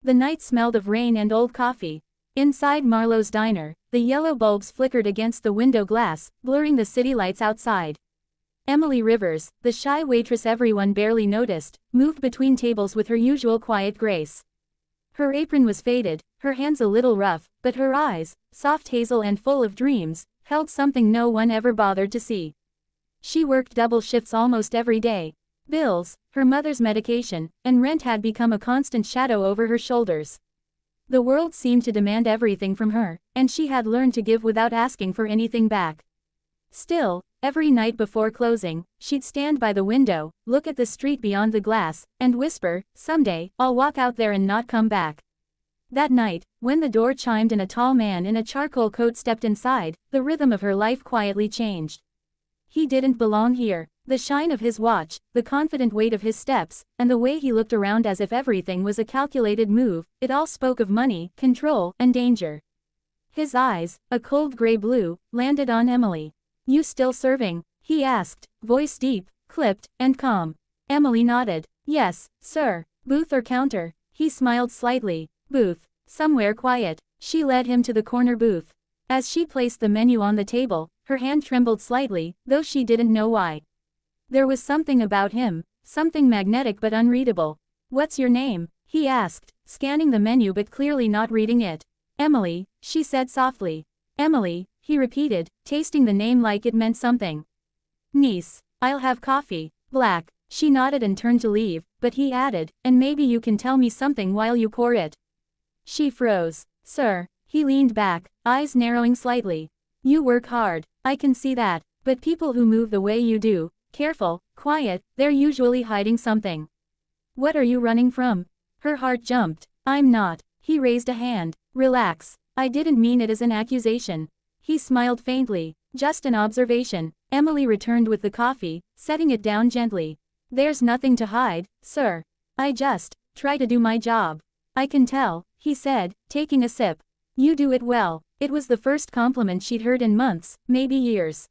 The night smelled of rain and old coffee. Inside Marlowe's diner, the yellow bulbs flickered against the window glass, blurring the city lights outside. Emily Rivers, the shy waitress everyone barely noticed, moved between tables with her usual quiet grace. Her apron was faded, her hands a little rough, but her eyes, soft hazel and full of dreams, held something no one ever bothered to see. She worked double shifts almost every day. Bills, her mother's medication, and rent had become a constant shadow over her shoulders. The world seemed to demand everything from her, and she had learned to give without asking for anything back. Still, every night before closing, she'd stand by the window, look at the street beyond the glass, and whisper, "Someday, I'll walk out there and not come back." That night, when the door chimed and a tall man in a charcoal coat stepped inside, the rhythm of her life quietly changed. He didn't belong here. The shine of his watch, the confident weight of his steps, and the way he looked around as if everything was a calculated move, it all spoke of money, control, and danger. His eyes, a cold gray blue, landed on Emily. "You still serving?" he asked, voice deep, clipped, and calm. Emily nodded. "Yes, sir." "Booth or counter?" He smiled slightly. "Booth. Somewhere quiet." She led him to the corner booth. As she placed the menu on the table, her hand trembled slightly, though she didn't know why. There was something about him, something magnetic but unreadable. "What's your name?" he asked, scanning the menu but clearly not reading it. "Emily," she said softly. "Emily," he repeated, tasting the name like it meant something. "Niece. I'll have coffee. Black." She nodded and turned to leave, but he added, "And maybe you can tell me something while you pour it." She froze. "Sir." He leaned back, eyes narrowing slightly. "You work hard. I can see that. But people who move the way you do, careful, quiet, they're usually hiding something. What are you running from?" Her heart jumped. "I'm not." He raised a hand. "Relax. I didn't mean it as an accusation." He smiled faintly. "Just an observation." Emily returned with the coffee, setting it down gently. "There's nothing to hide, sir. I just try to do my job." "I can tell," he said, taking a sip. "You do it well." It was the first compliment she'd heard in months, maybe years.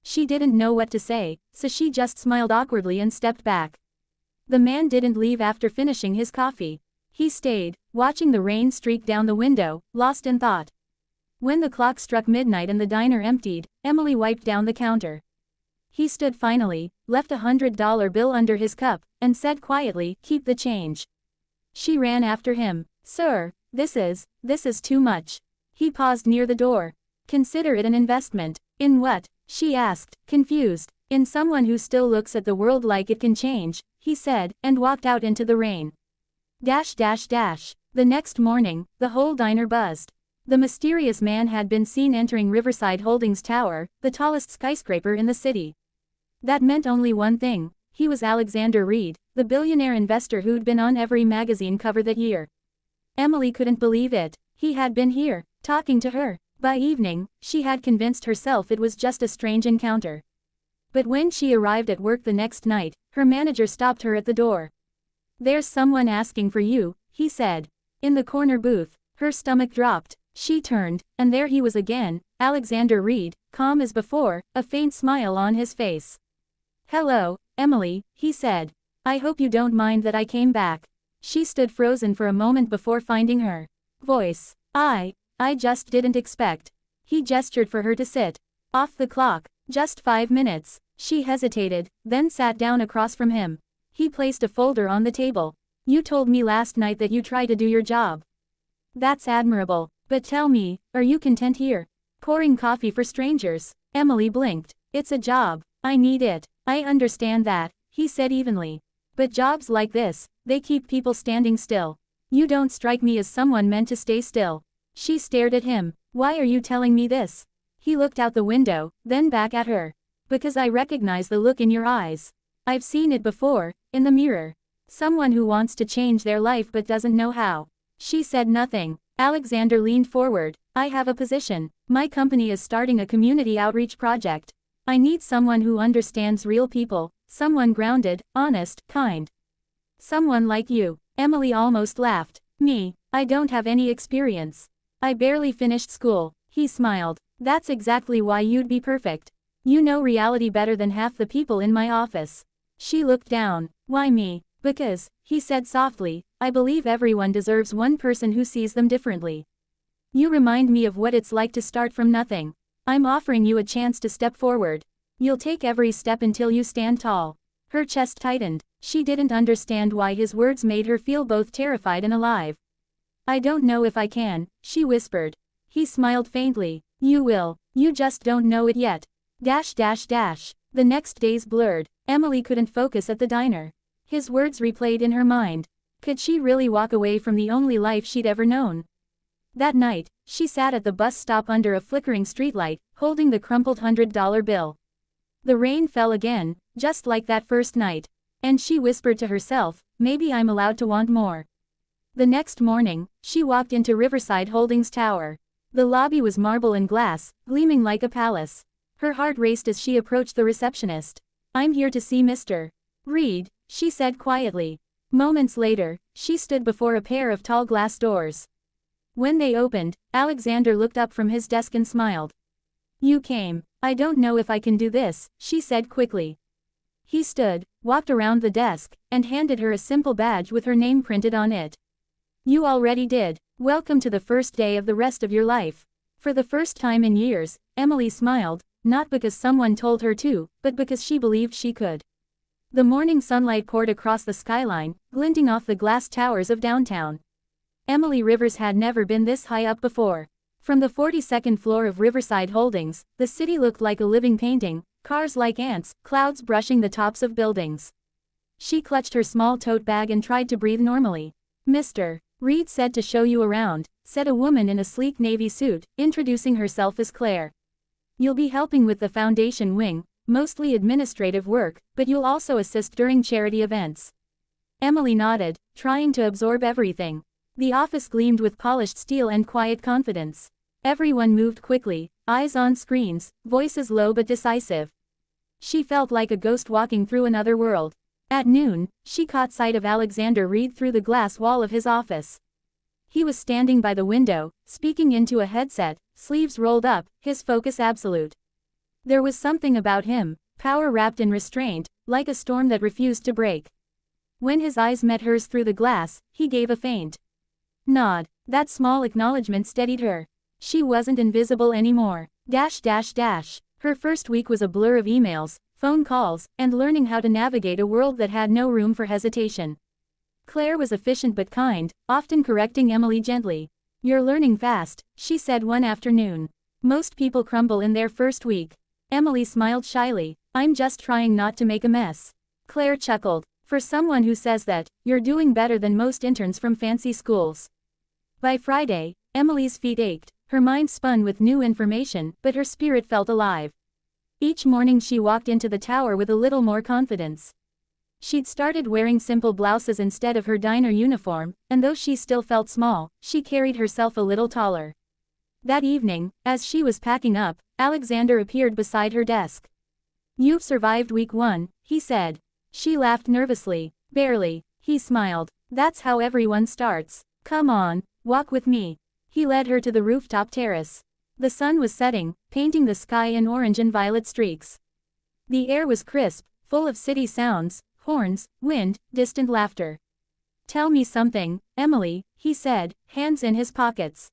She didn't know what to say, so she just smiled awkwardly and stepped back. The man didn't leave after finishing his coffee. He stayed, watching the rain streak down the window, lost in thought. When the clock struck midnight and the diner emptied, Emily wiped down the counter. He stood finally, left $100 bill under his cup, and said quietly, "Keep the change." She ran after him. "Sir, this is too much." He paused near the door. "Consider it an investment." "In what?" she asked, confused. "In someone who still looks at the world like it can change," he said, and walked out into the rain. The next morning, the whole diner buzzed. The mysterious man had been seen entering Riverside Holdings Tower, the tallest skyscraper in the city. That meant only one thing: he was Alexander Reed, the billionaire investor who'd been on every magazine cover that year. Emily couldn't believe it. He had been here, talking to her. By evening, she had convinced herself it was just a strange encounter. But when she arrived at work the next night, her manager stopped her at the door. "There's someone asking for you," he said. In the corner booth, her stomach dropped. She turned, and there he was again, Alexander Reed, calm as before, a faint smile on his face. "Hello, Emily," he said. "I hope you don't mind that I came back." She stood frozen for a moment before finding her voice. I just didn't expect." He gestured for her to sit. "Off the clock. Just 5 minutes." She hesitated, then sat down across from him. He placed a folder on the table. "You told me last night that you try to do your job. That's admirable. But tell me, are you content here? Pouring coffee for strangers?" Emily blinked. "It's a job. I need it." "I understand that," he said evenly. "But jobs like this, they keep people standing still. You don't strike me as someone meant to stay still." She stared at him. "Why are you telling me this?" He looked out the window, then back at her. "Because I recognize the look in your eyes. I've seen it before, in the mirror. Someone who wants to change their life but doesn't know how." She said nothing. Alexander leaned forward. "I have a position. My company is starting a community outreach project. I need someone who understands real people, someone grounded, honest, kind. Someone like you." Emily almost laughed. "Me? I don't have any experience. I barely finished school." He smiled. "That's exactly why you'd be perfect. You know reality better than half the people in my office." She looked down. "Why me?" Because, he said softly, I believe everyone deserves one person who sees them differently. You remind me of what it's like to start from nothing. I'm offering you a chance to step forward. You'll take every step until you stand tall. Her chest tightened. She didn't understand why his words made her feel both terrified and alive. I don't know if I can, she whispered. He smiled faintly. You will. You just don't know it yet. The next days blurred. Emily couldn't focus at the diner. His words replayed in her mind. Could she really walk away from the only life she'd ever known? That night, she sat at the bus stop under a flickering streetlight, holding the crumpled $100 bill. The rain fell again, just like that first night. And she whispered to herself, maybe I'm allowed to want more. The next morning, she walked into Riverside Holdings Tower. The lobby was marble and glass, gleaming like a palace. Her heart raced as she approached the receptionist. I'm here to see Mr. Reed, she said quietly. Moments later, she stood before a pair of tall glass doors. When they opened, Alexander looked up from his desk and smiled. You came. I don't know if I can do this, she said quickly. He stood, walked around the desk, and handed her a simple badge with her name printed on it. You already did. Welcome to the first day of the rest of your life. For the first time in years, Emily smiled, not because someone told her to, but because she believed she could. The morning sunlight poured across the skyline, glinting off the glass towers of downtown. Emily Rivers had never been this high up before. From the 42nd floor of Riverside Holdings, the city looked like a living painting, cars like ants, clouds brushing the tops of buildings. She clutched her small tote bag and tried to breathe normally. Mr. Reed said to show you around, said a woman in a sleek navy suit, introducing herself as Claire. You'll be helping with the foundation wing, mostly administrative work, but you'll also assist during charity events. Emily nodded, trying to absorb everything. The office gleamed with polished steel and quiet confidence. Everyone moved quickly, eyes on screens, voices low but decisive. She felt like a ghost walking through another world. At noon, she caught sight of Alexander Reed through the glass wall of his office. He was standing by the window, speaking into a headset, sleeves rolled up, his focus absolute. There was something about him, power wrapped in restraint, like a storm that refused to break. When his eyes met hers through the glass, he gave a faint nod. That small acknowledgement steadied her. She wasn't invisible anymore. Her first week was a blur of emails, phone calls, and learning how to navigate a world that had no room for hesitation. Claire was efficient but kind, often correcting Emily gently. You're learning fast, she said one afternoon. Most people crumble in their first week. Emily smiled shyly. I'm just trying not to make a mess. Claire chuckled. For someone who says that, you're doing better than most interns from fancy schools. By Friday, Emily's feet ached, her mind spun with new information, but her spirit felt alive. Each morning she walked into the tower with a little more confidence. She'd started wearing simple blouses instead of her diner uniform, and though she still felt small, she carried herself a little taller. That evening, as she was packing up, Alexander appeared beside her desk. You've survived week 1, he said. She laughed nervously. Barely. He smiled. That's how everyone starts. Come on, walk with me. He led her to the rooftop terrace. The sun was setting, painting the sky in orange and violet streaks. The air was crisp, full of city sounds, horns, wind, distant laughter. Tell me something, Emily, he said, hands in his pockets.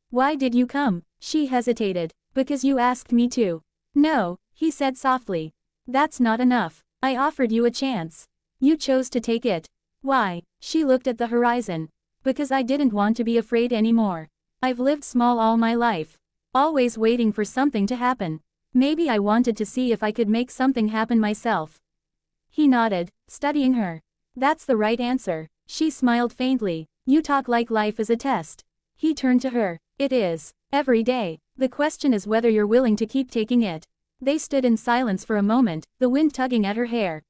Why did you come? She hesitated. Because you asked me to. No, he said softly. That's not enough. I offered you a chance. You chose to take it. Why? She looked at the horizon. Because I didn't want to be afraid anymore. I've lived small all my life. Always waiting for something to happen. Maybe I wanted to see if I could make something happen myself. He nodded, studying her. That's the right answer. She smiled faintly. You talk like life is a test. He turned to her. It is. Every day. The question is whether you're willing to keep taking it. They stood in silence for a moment, the wind tugging at her hair.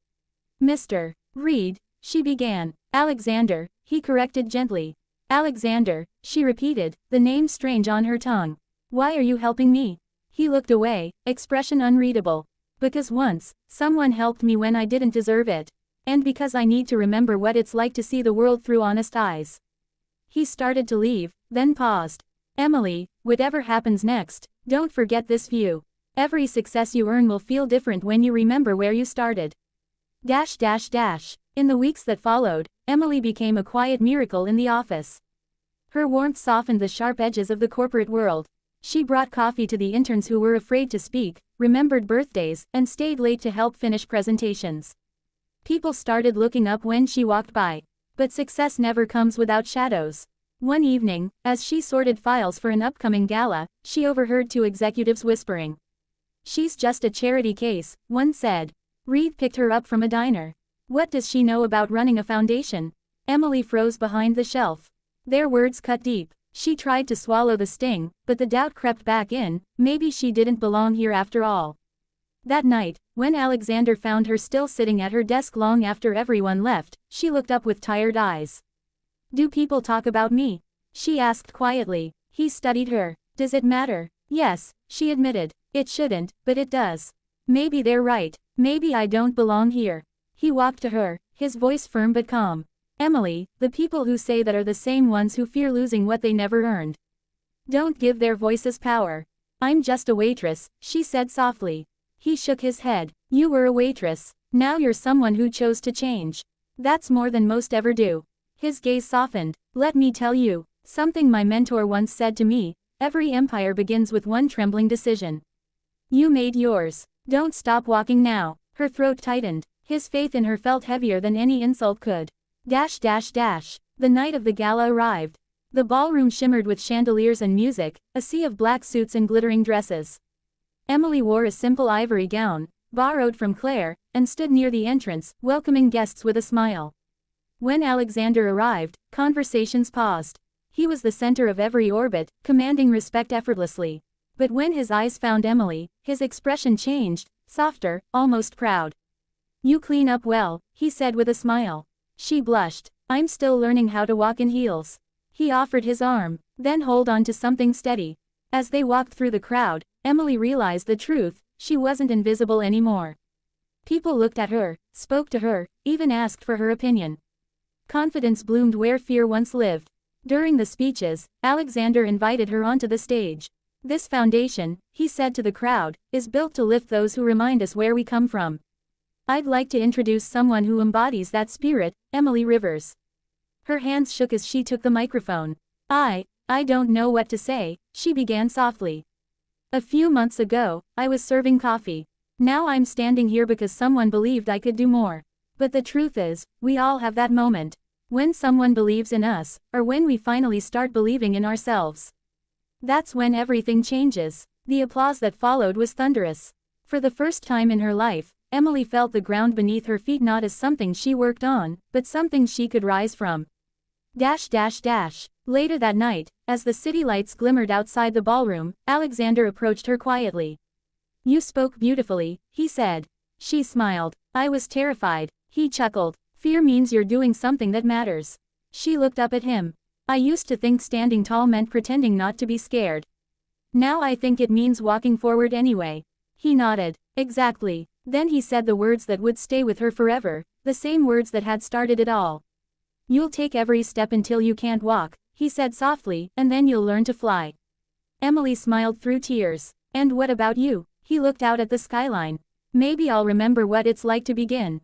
Mr. Reed, she began. Alexander, he corrected gently. Alexander, she repeated, the name strange on her tongue. Why are you helping me? He looked away, expression unreadable. Because once, someone helped me when I didn't deserve it. And because I need to remember what it's like to see the world through honest eyes. He started to leave, then paused. Emily, whatever happens next, don't forget this view. Every success you earn will feel different when you remember where you started. In the weeks that followed, Emily became a quiet miracle in the office. Her warmth softened the sharp edges of the corporate world. She brought coffee to the interns who were afraid to speak, remembered birthdays, and stayed late to help finish presentations. People started looking up when she walked by. But success never comes without shadows. One evening, as she sorted files for an upcoming gala, she overheard two executives whispering. "She's just a charity case," one said. Reed picked her up from a diner. "What does she know about running a foundation?" Emily froze behind the shelf. Their words cut deep. She tried to swallow the sting, but the doubt crept back in, maybe she didn't belong here after all. That night, when Alexander found her still sitting at her desk long after everyone left, she looked up with tired eyes. "Do people talk about me?" she asked quietly. He studied her. "Does it matter?" "Yes," she admitted. "It shouldn't, but it does. Maybe they're right. Maybe I don't belong here." He walked to her, his voice firm but calm. "Emily, the people who say that are the same ones who fear losing what they never earned. Don't give their voices power." "I'm just a waitress," she said softly. He shook his head. "You were a waitress. Now you're someone who chose to change. That's more than most ever do." His gaze softened. "Let me tell you something my mentor once said to me, every empire begins with one trembling decision. You made yours. Don't stop walking now." Her throat tightened. His faith in her felt heavier than any insult could. The night of the gala arrived. The ballroom shimmered with chandeliers and music, a sea of black suits and glittering dresses. Emily wore a simple ivory gown, borrowed from Claire, and stood near the entrance, welcoming guests with a smile. When Alexander arrived, conversations paused. He was the center of every orbit, commanding respect effortlessly. But when his eyes found Emily, his expression changed, softer, almost proud. "You clean up well," he said with a smile. She blushed. "I'm still learning how to walk in heels." He offered his arm. "Then hold on to something steady." As they walked through the crowd, Emily realized the truth, she wasn't invisible anymore. People looked at her, spoke to her, even asked for her opinion. Confidence bloomed where fear once lived. During the speeches, Alexander invited her onto the stage. "This foundation," he said to the crowd, "is built to lift those who remind us where we come from. I'd like to introduce someone who embodies that spirit, Emily Rivers." Her hands shook as she took the microphone. I don't know what to say," she began softly. "A few months ago, I was serving coffee. Now I'm standing here because someone believed I could do more. But the truth is, we all have that moment. When someone believes in us, or when we finally start believing in ourselves. That's when everything changes." The applause that followed was thunderous. For the first time in her life, Emily felt the ground beneath her feet not as something she worked on, but something she could rise from. Later that night, as the city lights glimmered outside the ballroom, Alexander approached her quietly. "You spoke beautifully," he said. She smiled. "I was terrified." He chuckled. "Fear means you're doing something that matters." She looked up at him. "I used to think standing tall meant pretending not to be scared. Now I think it means walking forward anyway." He nodded. "Exactly." Then he said the words that would stay with her forever, the same words that had started it all. "You'll take every step until you can't walk," he said softly, "and then you'll learn to fly." Emily smiled through tears. "And what about you?" He looked out at the skyline. "Maybe I'll remember what it's like to begin."